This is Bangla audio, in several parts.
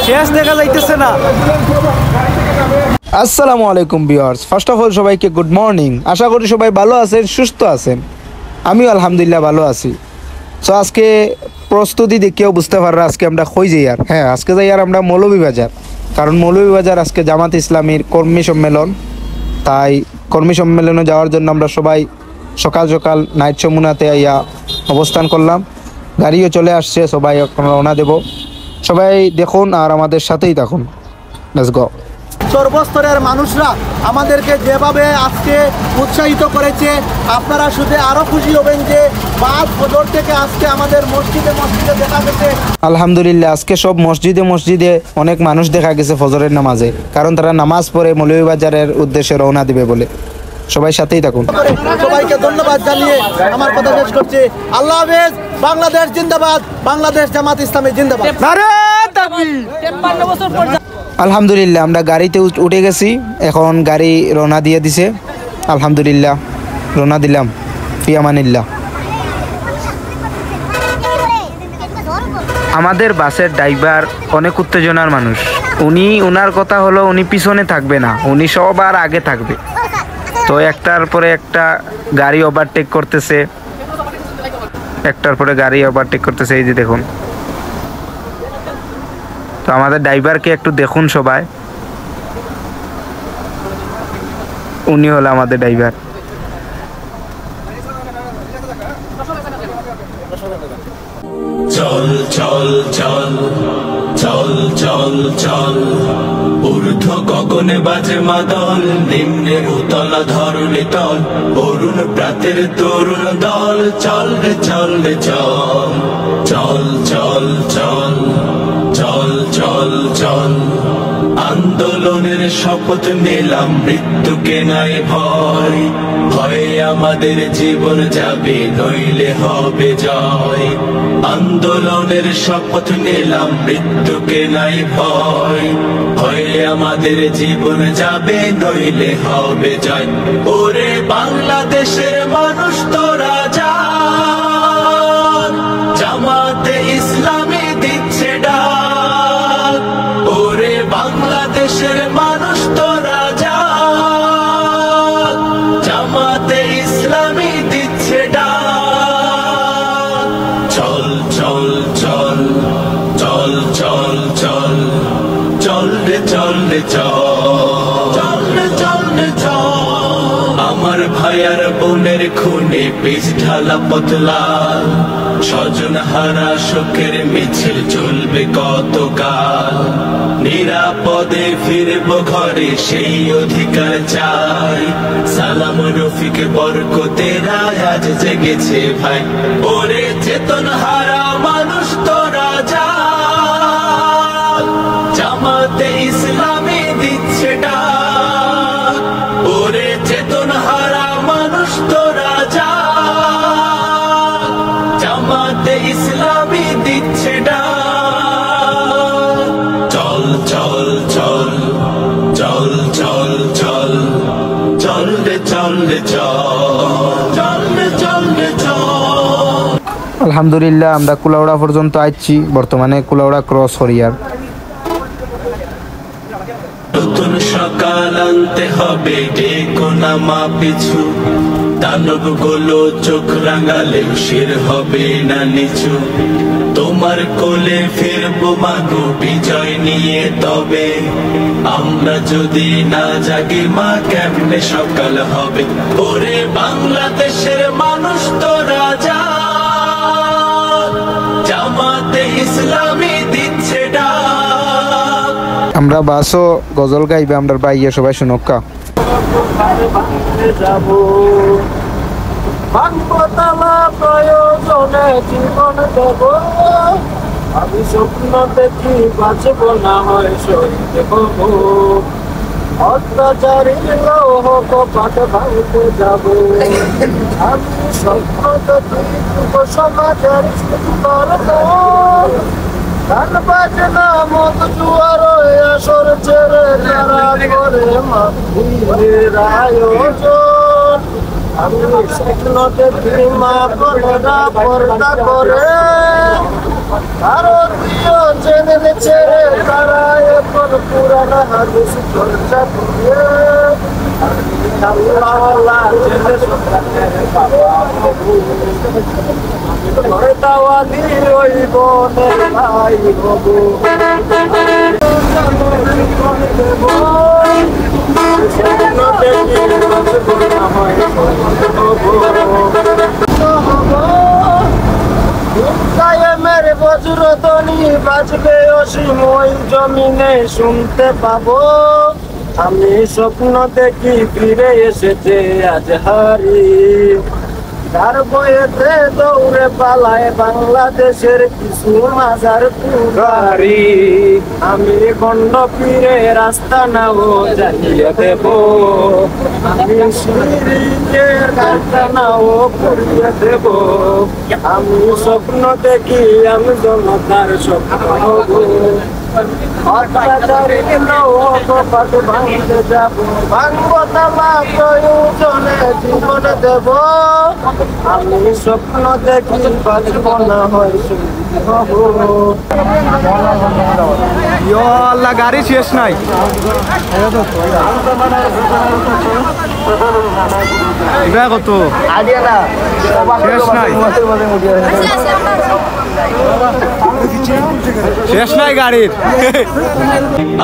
শেষ দেখা যাইতেছে না। আসসালামু আলাইকুম ভিউয়ার্স, ফার্স্ট অফ অল সবাইকে গুড মর্নিং। আশা করি সবাই ভালো আছেন, সুস্থ আছেন। আমিও আলহামদুলিল্লাহ ভালো আছি। সো আজকে প্রস্তুতি দেখেও বুঝতে পাররা আজকে আমরা কই যাই আর হ্যাঁ আজকে যাই আর আমরা মৌলভীবাজার, কারণ মৌলভীবাজার আজকে জামাত ইসলামীর কর্মী সম্মেলন। তাই কর্মী সম্মেলনে যাওয়ার জন্য আমরা সবাই সকাল সকাল নাইট যমুনাতে আইয়া অবস্থান করলাম। গাড়িও চলে আসছে, সবাই এখন রওনা দেব। সবাই দেখুন আর আমাদের সাথেই থাকুন। Let's go. সর্বস্তরের মানুষরা আমাদেরকে যেভাবে আজকে উৎসাহিত করেছে, আপনারা শুধু আরও খুশি হবেন যে বাদ ফজর থেকে আজকে আমাদের মসজিদে মসজিদে দেখা গেছে। আলহামদুলিল্লাহ আজকে সব মসজিদে মসজিদে অনেক মানুষ দেখা গেছে ফজরের নামাজে, কারণ তারা নামাজ পড়ে মৌলভীবাজারের উদ্দেশ্যে রওনা দিবে বলে। সবাই সাথেই থাকুন। সবাইকে ধন্যবাদ জানিয়ে আমার কথা শেষ করছি। আল্লাহ হাফেজ। বাংলাদেশ জিন্দাবাদ, বাংলাদেশ জামাত ইসলামী জিন্দাবাদ। আলহামদুলিল্লাহ আমরা গাড়িতে উঠে গেছি, এখন গাড়ি রওনা দিয়ে দিছে। আলহামদুলিল্লাহ রওনা দিলাম ফি আমানিল্লাহ। আমাদের বাসের ড্রাইভার অনেক উত্তেজনার মানুষ। উনার কথা হলো উনি পিছনে থাকবে না, উনি সবার আগে থাকবে। তো একটার পরে একটা গাড়ি ওভারটেক করতেছে, এই যে দেখুন। তো আমাদের ড্রাইভারকে একটু দেখুন সবাই, উনি হলো আমাদের ড্রাইভার। চল চল চল চল চল চল, ঊর্ধ্ব গগনে বাজে মাদল, নিম্নে উতলা ধরণী তল, অরুণ প্রাতের তরুণ দল। চল রে চল রে চল, চল চল চল চল চল চল, আন্দোলনের শপথ নিলাম, মৃত্যুকে নাই ভয়। ভয়ে আমাদের জীবন যাবে, নইলে হবে জয়। আন্দোলনের শপথ নিলাম, মৃত্যুকে নাই ভয়। ভয়ে আমাদের জীবন যাবে, নইলে হবে জয়। ওরে বাংলাদেশের মানুষ তোরা যা, জামাতে ইসলামী দিচ্ছে ডাক। ওরে বাংলাদেশের মানুষ তোরা যা, জামাতে ইসলামী দিচ্ছে ডাক। চল চল চল চল চল চল চল রে চল রে চল রে চল রে চল। আমার ভাইয়ার বোনের খুনে পিছ ঢালা পতলাল, স্বজন হারা শোকের মিছিল চলবে কতকাল। নিরাপদে ফিরবো ঘরে, সেই অধিকার চাই। সালাম রফিক বরকতেরা আজ জেগেছে ভাই। ওরে চেতন হারা মানুষ তোরা যা, জামাতে ইসলামী দিচ্ছে ডাক। ওরে চেতন হারা মানুষ তোরা যা, জামাতে ইসলামী দিচ্ছে ডাক। চল চল চল চল চল চল চল রে চল রে চল রে চল রে চল। আলহামদুলিল্লাহ আমরা কুলাউড়া পর্যন্ত আসছি, বর্তমানে কুলাউড়া ক্রস হরিয়ার। নতুন সকাল আনতে হবে, ডেকো নামা পিছু। দানব গুলো চোখ রাঙালে শির হবে না নিচু। তোমার কোলে ফিরবো মাগো বিজয় নিয়ে, তবে আমরা যদি না জাগি মা কেমনে সকাল হবে। ওরে বাংলাদেশের মানুষ তোরা যা, জামাতে ইসলামী দিচ্ছে ডাক। আমরা বাসও গজল গাইবে, আমরা বাইয়ে সবাই শুনক্কা। প্রয়োজনে জীবন দেব, আমি স্বপ্ন দেখি বাঁচব না হয় শহীদ হব। অত্যাচারী লৌহ কপাট ভাঙতে যাব, আমি স্বপ্ন দেখি যুব সমাজের করব। গান বাজনা মত জুয়ার আসর ছেড়ে তারা করে মাহফিলের আয়োজন। আমি স্বপ্ন দেখি মা বোনেরা পর্দা করে, ভারতীয় চ্যানেল ছেড়ে তারা পুরানা হাদিস চর্চা দিয়ে আল্লাহ আল্লাহ ছেলে সন্তানের বাবা ঘরে দাওয়ালি রইব নাই হবো মেরে বজ্রধ্বনি বাজবে অসীম ওই জমিনে শুনতে পাবো আমি স্বপ্ন দেখি ফিরে এসেছে আজ হারি তার বয়েতে দৌড়ে পালায় বাংলাদেশের কিছু মাজার পুরারি আমি গন্ড ফিরে রাস্তা নাও জানিয়ে দেব আমি সিঁড়ির রাস্তা নাও করিয়ে দেব আমি স্বপ্ন দেখি আমি জনতার স্বপ্ন হব ভাঙবো তালা প্রয়োজনে জীবন দেব আমি স্বপ্ন দেখি বাঁচব না হয় আল্লাহ গাড়ি শেষ নাই এটা কত শেষ নাই শেষ নাই গাড়ির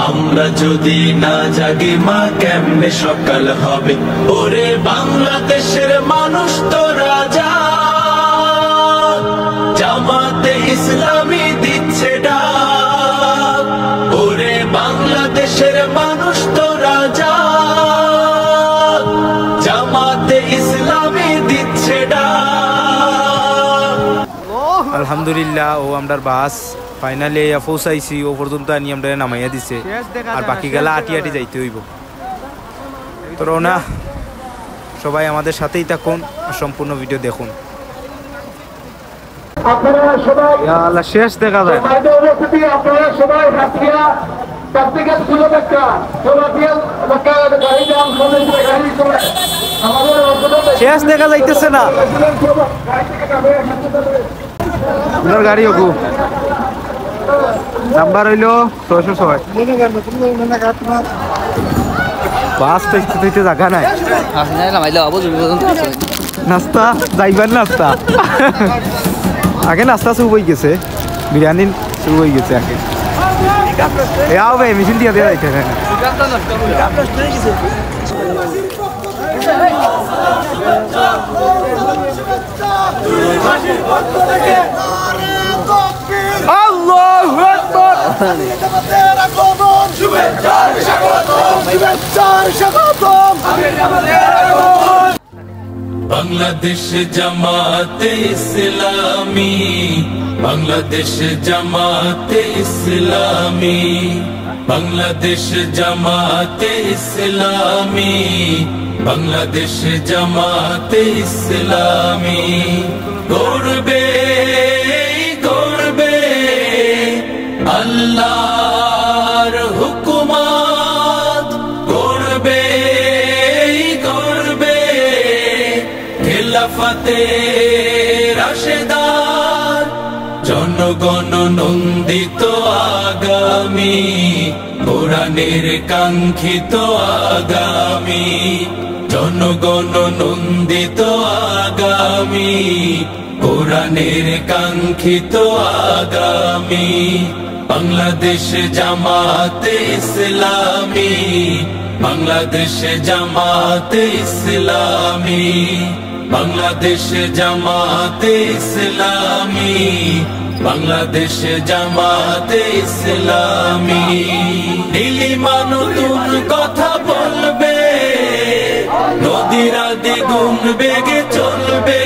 আমরা যদি না জাগি মা কেমনে সকাল হবে ওরে বাংলাদেশের মানুষ তো রাজা জামাতে ইসলামী দিচ্ছে ডাক ওরে বাংলাদেশের মানুষ তো রাজা জামাতে ইসলামী দিচ্ছে ডাক আলহামদুলিল্লাহ ও আমরার বাস ফাইনালি পৌঁছাইছি ও পর্যন্ত আনি আমরা নামাইয়া দিছে আর বাকি গেলা আটি আটি যাইতে হইব তো রওনা সবাই আমাদের সাথেই থাকুন আর সম্পূর্ণ ভিডিও দেখুন আপনারা সবাই আল্লাহ শেষ দেখা যায় বাইরে উপস্থিতি আপনারা সবাই রাখিয়া প্র্যাকটিক্যাল সুযোগ একটা সোলাপিয়াল এলাকা গাড়ি দাম সবাই গাড়ি চলে আমাদের শেষ দেখা যাইতেছে না আপনার গাড়ি ওগু নাম্বার হইল 606 বাস তো একটু জায়গা নাই নাস্তা যাইবার নাস্তা আগে নাস্তা শুরু হয়ে গেছে বিরিয়ানি শুরু হয়ে গেছে আগে এও ভাই মিছিল দিয়ে দেওয়া যাইতে আল্লাহু আকবার বাংলাদেশ জামাতে ইসলামী বাংলাদেশ জামাতে ইসলামী বাংলাদেশ জামাতে ইসলামী বাংলাদেশ জামাতে ইসলামী গর্বে গর্বে আল্লাহর হুকুমত গর্বে গর্বে খেলাফতে রাশেদার জনগণ নন্দিত আগামী কোরআনের কাঙ্ক্ষিত আগামী জনগণ নন্দিত আগামী কোরআনের কাঙ্ক্ষিত আগামী বাংলাদেশ জামাতে ইসলামী বাংলাদেশ জামাতে ইসলামী বাংলাদেশ জামাতে ইসলামী বাংলাদেশ জামাতে ইসলামী নীলিমা নতুন কথা বলবে নদীরা দ্বিগুণ বেগে চলবে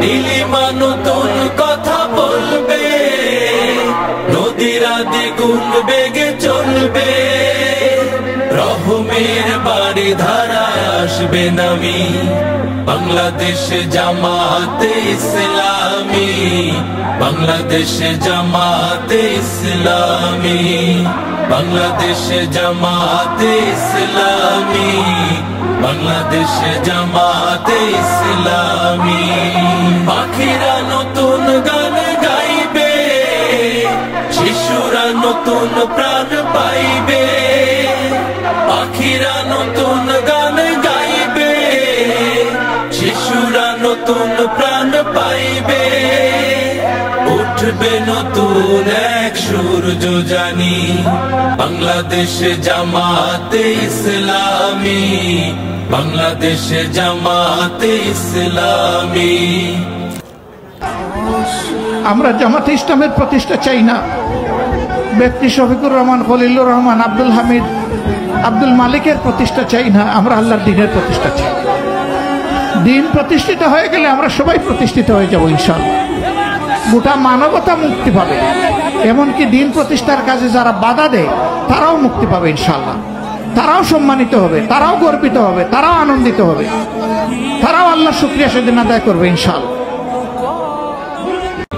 নীলিমা নতুন কথা বলবে নদীরা দ্বিগুণ বেগে চলবে রহমের বাড়ি ধারা আসবে নামি বাংলাদেশ জামাতে ইসলামী বাংলাদেশ জামাতে ইসলামী বাংলাদেশ জামাতে ইসলামী বাংলাদেশ জামাতে ইসলামী পাখিরা নতুন গান গাইবে শিশুরা নতুন প্রাণ পায় তরুণীরা নতুন গান গাইবে, শিশুরা নতুন প্রাণ পাইবে, উঠবে নতুন এক সূর্য জানি, বাংলাদেশ জামাতে ইসলামী, বাংলাদেশ জামাতে ইসলামী। আমরা জামাতে ইসলামের প্রতিষ্ঠা চাই না, ব্যক্তি শফিকুর রহমান, খলিলুর রহমান, আব্দুল হামিদ, আব্দুল মালিকের প্রতিষ্ঠা চাই না, আমরা আল্লাহর দ্বীনের প্রতিষ্ঠা চাই। দ্বীন প্রতিষ্ঠিত হয়ে গেলে আমরা সবাই প্রতিষ্ঠিত হয়ে যাব ইনশাআল্লাহ। গোটা মানবতা মুক্তি পাবে, এমনকি দ্বীন প্রতিষ্ঠার কাজে যারা বাধা দেয় তারাও মুক্তি পাবে ইনশাআল্লাহ। তারাও সম্মানিত হবে, তারাও গর্বিত হবে, তারাও আনন্দিত হবে, তারাও আল্লাহর শুকরিয়া সেদিন আদায় করবে ইনশাআল্লাহ।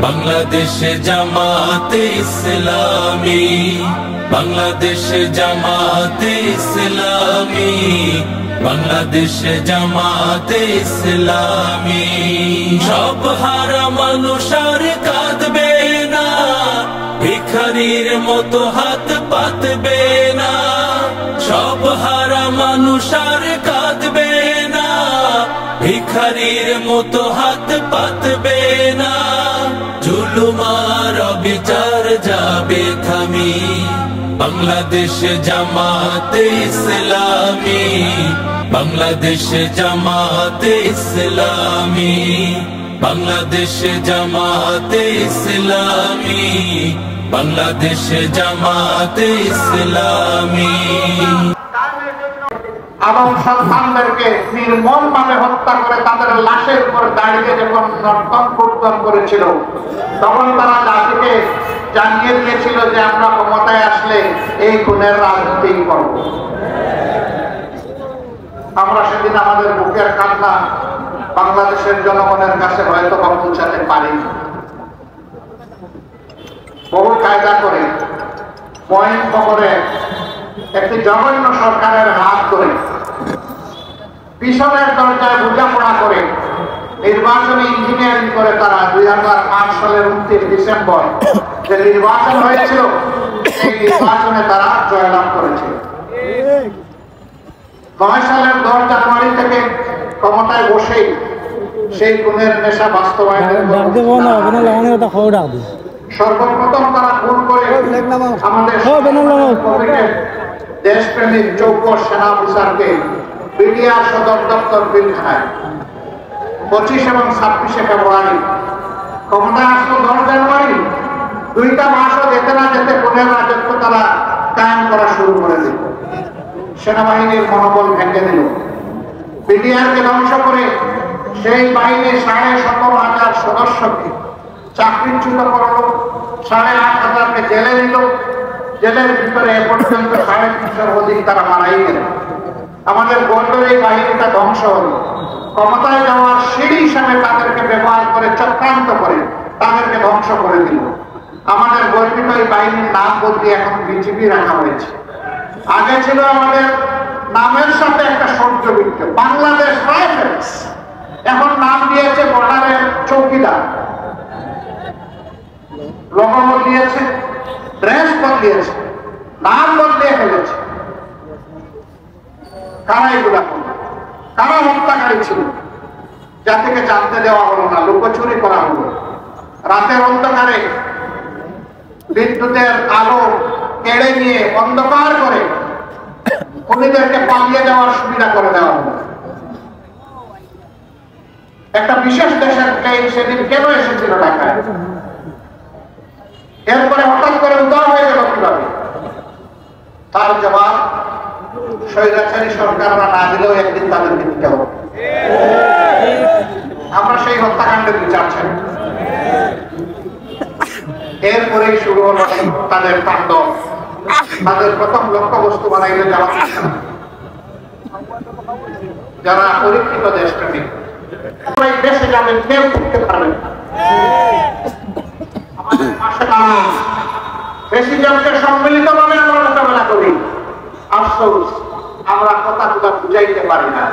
বাংলাদেশ জামাতে ইসলামী, বাংলাদেশ জামাতে ইসলামী, বাংলাদেশ জামাতে ইসলামী। সব হারা মানুষ আর কাঁদবে না, ভিখারির মতো হাত পাতবে না, সব হারা মানুষ আর কাঁদবে না, ভিখারির মতো হাত পাতবে না, জুলুমার বিচার যাবে থামি, বাংলাদেশ জামাতে ইসলামী, বাংলাদেশ জামাতে ইসলামী, বাংলাদেশ জামাতে ইসলামী, বাংলাদেশ জামাতে ইসলামী। এবং সন্তানদেরকে নির্মমভাবে হত্যা করে তাদের লাশের উপর দাঁড়িয়ে যখন নর্তন কীর্তন করেছিল, তখন তারা জাতিকে জানিয়ে দিয়েছিল যে আমরা ক্ষমতায় আসলে এই খুনের রাজনীতি করব। আমরা সেদিন আমাদের বুকের কান্না বাংলাদেশের জনগণের কাছে হয়তো পৌঁছাতে পারি। বহু কায়দা করে পয়েন্ট করে একটি জঘন্য সরকারের হাত ধরে পিছনের দরজায় বোঝাপড়া করে নির্বাচনী ইঞ্জিনিয়ারিং করে তারা 2005 সালের 29 ডিসেম্বর যে নির্বাচন হয়েছিল সেই নির্বাচনে তারা জয়লাভ করেছিল। 9 সালের 10 জানুয়ারি থেকে ক্ষমতায় বসেই সেই খুনের নেশা বাস্তবায়নের সর্বপ্রথম তারা খুন করে আমাদের দেশপ্রেমিক যোগ্য সেনা অফিসারকে বিডিআর সদর দপ্তর পিলখানায় 25 এবং 26 ফেব্রুয়ারি ক্ষমতায় আসলো 10 জানুয়ারি। 2টা মাসও যেতে না যেতে খুনের রাজত্ব তারা কায়েম করা শুরু করে দিল। সেনাবাহিনীর মনোবল ভেঙে দিল, বিডিআরকে ধ্বংস করে সেই বাহিনীর 17,500 সদস্যকে চাকরিচ্যুত করলো, 8,500কে জেলে দিল। জেলের ভিতরে এ পর্যন্ত 350-এর অধিক তারা মারাই গেল। আমাদের গর্বের এই বাহিনীটা ধ্বংস হল। ক্ষমতায় যাওয়ার সিঁড়ি হিসাবে তাদেরকে ব্যবহার করে চক্রান্ত করে তাদেরকে ধ্বংস করে দিল। আমাদের গর্বিত এই বাহিনীর নাম বদলে এখন বিজিবি রাখা হয়েছে। আগে ছিল আমাদের নামের সাথে একটা সংযোজিত বাংলাদেশ রাইফেলস, এখন নাম দিয়েছে বর্ডারের চৌকিদার। লোগো বদলিয়েছে, ড্রেস বদলিয়েছে, নাম বদলিয়ে ফেলেছে। কারা এগুলা করল? কারা হত্যাকারী ছিল? জাতিকে জানতে দেওয়া হলো না, লুকোচুরি করা হলো। রাতের অন্ধকারে বিদ্যুতের আলো কেড়ে নিয়ে অন্ধকার করে খুনিদেরকে পালিয়ে যাওয়ার সুবিধা করে দেওয়া হলো। একটা বিশেষ দেশের প্লেন সেদিন কেন এসেছিল ঢাকায়? এরপরে হঠাৎ করে উদ্ধার হয়ে গেল কিভাবে? তার জবাব স্বৈরাচারী সরকাররা না দিলেও একদিন তাদেরকে দিতে হবে। আমরা সেই হত্যাকাণ্ডের বিচার চাই। এরপরেই শুরু হলো তাদের তাণ্ডব। তাদের প্রথম লক্ষ্যবস্তু বানাইল যারা পরীক্ষিত দেশপ্রেমিক। দেশে যাবেন, কেউ করতে পারবেন না। প্রেসিডেন্টকে সম্মিলিতভাবে আমরা মোকাবেলা করি। আফসোস আমরা কথাগুলো বুঝাইতে পারি না।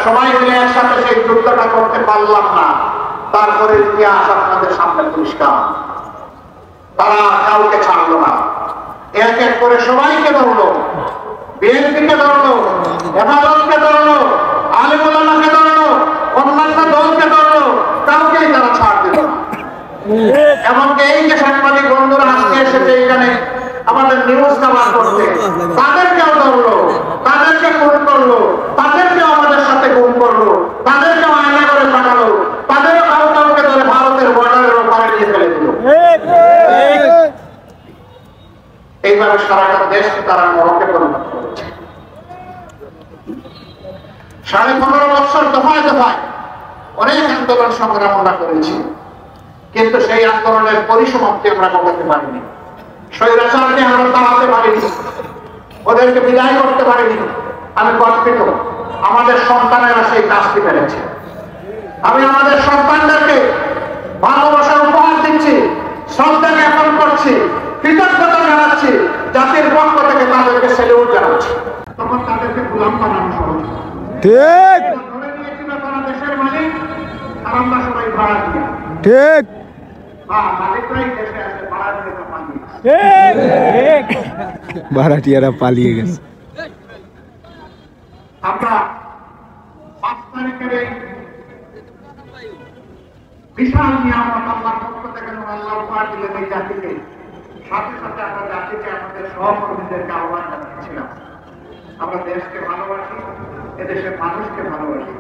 সবাই মিলে একসাথে সেই যুদ্ধটা করতে পারলাম না। তারপরে ইতিহাস আপনাদের সামনে পরিষ্কার। তারা কাউকে ছাড়লো না, এক এক করে সবাইকে ধরলো। বিএনপিকে ধরলো, হেফাজতকে ধরলো, আলেম ওলামাকে ধরলো, অন্যান্য দলকে ধরলো, কাউকেই তারা ছাড় দিল না। এমনকি এই যে সাংবাদিক বন্ধুরা আজকে এসেছে এখানে আমাদের নিউজ কভার করতে, তাদেরকেও ধরলো, তাদেরকে খুন করলো, তাদেরকেও আমাদের সাথে গুম করলো, তাদেরকেও আয়না করে পাঠালো, তাদেরও কাউকে ধরে ভারতের বর্ডারের ওপারে নিয়ে ফেলে দিল। এইভাবে সারাটা দেশকে তারা নরকে পরিণত করেছে। 15.5 বছর দফায় দফায় অনেক আন্দোলন সংগ্রাম আমরা করেছি, কিন্তু সেই আন্দোলনের পরিসমাপ্তি আমরা ঘটাতে পারিনি। স্বৈরাচারকে আমরা তাড়াতে পারিনি, ওদেরকে বিদায় করতে পারিনি। আমি গর্বিত, আমাদের সন্তানেরা সেই কাজটি পেরেছে। আমি আমাদের সন্তানদেরকে ভালোবাসা উপহার দিচ্ছি, শ্রদ্ধা জ্ঞাপন করছি, কৃতজ্ঞতা জানাচ্ছি, জাতির পক্ষ থেকে তাদেরকে সেলিউট জানাচ্ছি। তখন তাদেরকে গোলাম বানানো সহজ ঠিক ধরে নিয়েছিল তারা দেশের মালিক, আর আমরা সবাই ভাড়া দিয়া। ঠিক মালিকরাই দেশে আছে, ভাড়া দিয়ে তো পালিয়ে ভাড়াটিয়ারা পালিয়ে গেছে। আমরা 5 তারিখের এই বিশাল নিয়ামত আল্লাহর পক্ষ থেকে আল্লাহ উপহার দিলেন এই জাতিকে, সাথে সাথে আমরা জাতিকে আমাদের সহকর্মীদেরকে আহ্বান জানিয়েছিলাম, আমরা দেশকে ভালোবাসি, এদেশের মানুষকে ভালোবাসি,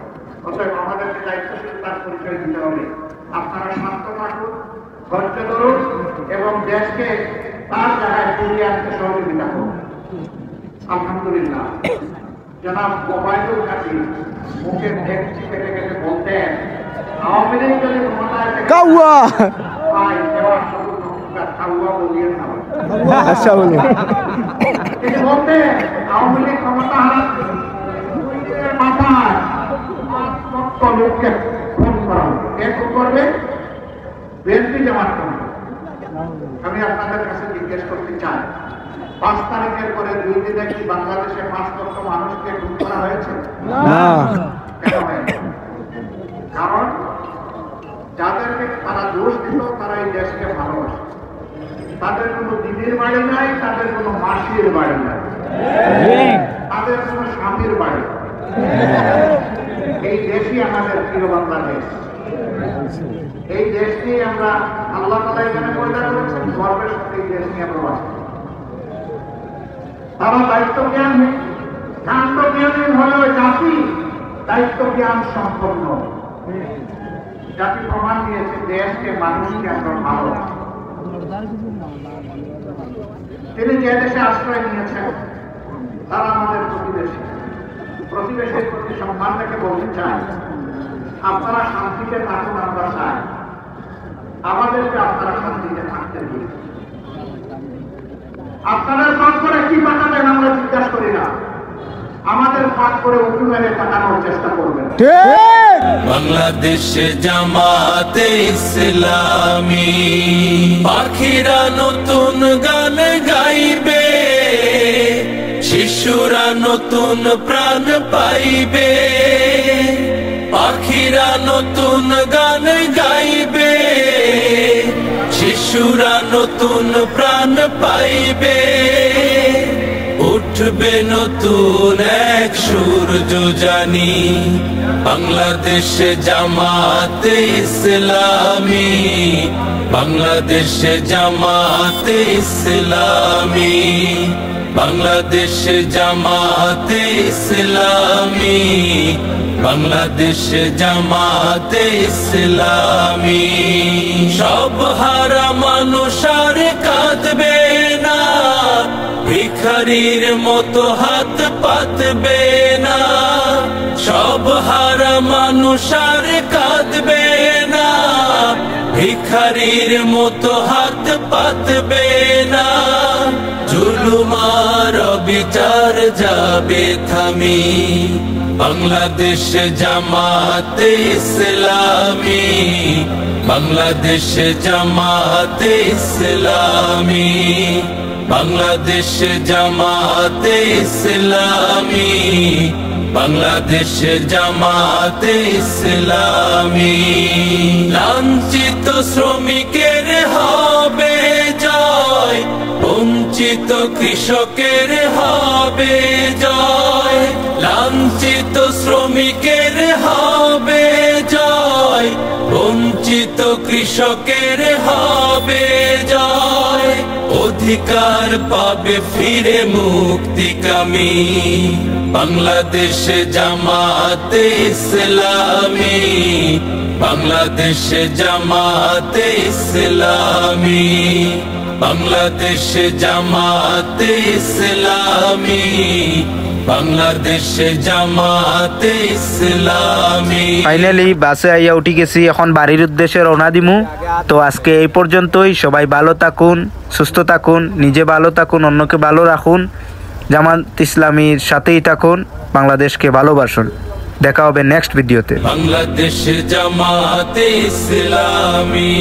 অতএব আমাদেরকে দায়িত্বশীলতার পরিচয় দিতে হবে। আপনারা শান্ত থাকুন, ধৈর্য ধরুন এবং দেশকে তার জায়গায় ফিরিয়ে আনতে সহযোগিতা করুন। আলহামদুলিল্লাহ, জনাব ওবায়দুল কাদের মুখে ভেঙচি কেটে কেটে বলতেন, আওয়ামী লীগ যদি ক্ষমতায় থাকে কাউয়া ভাই এবার শুধু নমস্কার কাউয়া বলিয়ে না। আচ্ছা বলুন। তিনি বলতেন আওয়ামী লীগ ক্ষমতা হারাচ্ছে, মাথায় লোককে খুন করা হবে। কে খুন করবে? বিএনপি জামাত করবে। আমি আপনাদের কাছে জিজ্ঞেস করতে চাই, 5 তারিখের পরে 2 দিনে কি বাংলাদেশে 5 লক্ষ মানুষকে খুন করা হয়েছে? না, কেন হয়েছে? কারণ যাদেরকে তারা দোষ দিত তারা এই দেশকে ভালোবাসে। তাদের কোনো দিদির বাড়ি নাই, তাদের কোনো মাসির বাড়ি নাই, তাদের কোনো স্বামীর বাড়ি। এই দেশই আমাদের প্রিয় বাংলাদেশ। এই দেশ নিয়ে আমরা আল্লাহ তাআলা এখানে পয়দা করেছেন, গর্বের সাথে এই দেশ নিয়ে আমরা বাঁচি। তারা দায়িত্ব জ্ঞান কাণ্ড জ্ঞানী হলেও জাতি দায়িত্ব জ্ঞান সম্পন্ন। জাতি প্রমাণ দিয়েছে দেশকে মানুষকে আমরা ভালো। তিনি যে দেশে আশ্রয় নিয়েছেন তারা আমাদের প্রতিবেশী। প্রতিবেশীর প্রতি সম্মান রেখে বলতে চাই, আপনারা শান্তিতে থাকুন, আমরা চাই আমাদেরকে আপনারা শান্তিতে থাকতে দিন। আপনাদের পাঠ করে কি পাঠাবেন আমরা জিজ্ঞাসা করি না, আমাদের পাঠ করে উঁচু মেরে পাঠানোর চেষ্টা করবেন। বাংলাদেশ জামাতে ইসলামী পাখিরা নতুন গান গাইবে, শিশুরা নতুন প্রাণ পাইবে। পাখিরা নতুন গান গাইবে, শিশুরা নতুন প্রাণ পাইবে। উঠবে নতুন এক সূর্য জানি, বাংলাদেশ জামাতে ইসলামী, বাংলাদেশ জামাতে ইসলামী, বাংলাদেশ জামাতে ইসলামী, বাংলাদেশ জামাতে ইসলামী। সব হারা মানুষ আর কাঁদবে না, ভিখারির মতো হাত পাতবে না। সব হারা মানুষ আর কাঁদবে না, ভিখারির মতো হাত পাতবে না। জুলুমার বিচার যাবে থামি, বাংলাদেশ জামাতে ইসলামী, বাংলাদেশ জামাতে ইসলামী, বাংলাদেশ জামাতে ইসলামী, বাংলাদেশ জামাতে ইসলামী। লাঞ্ছিত শ্রমিকের হবে জয়, বঞ্চিত কৃষকের হবে জয়, লাঞ্ছিত শ্রমিকের হবে জয়, বঞ্চিত কৃষকের হবে জয়, অধিকার পাবে ফিরে মুক্তিকামী বাংলাদেশ জামাতে ইসলামী, বাংলাদেশ জামাতে ইসলামী, বাংলাদেশ জামাতে ইসলামী, বাংলাদেশ জামাতে ইসলামী। ফাইনালি বাসে আইয়া উঠি গেছি, এখন বাড়ির উদ্দেশ্যে রওনা দিমু। তো আজকে এই পর্যন্তই। সবাই ভালো থাকুন, সুস্থ থাকুন, নিজে ভালো থাকুন, অন্যকে ভালো রাখুন, জামাত ইসলামীর সাথেই থাকুন, বাংলাদেশকে ভালোবাসুন। দেখা হবে নেক্সট ভিডিওতে। বাংলাদেশ জামাতে ইসলামী।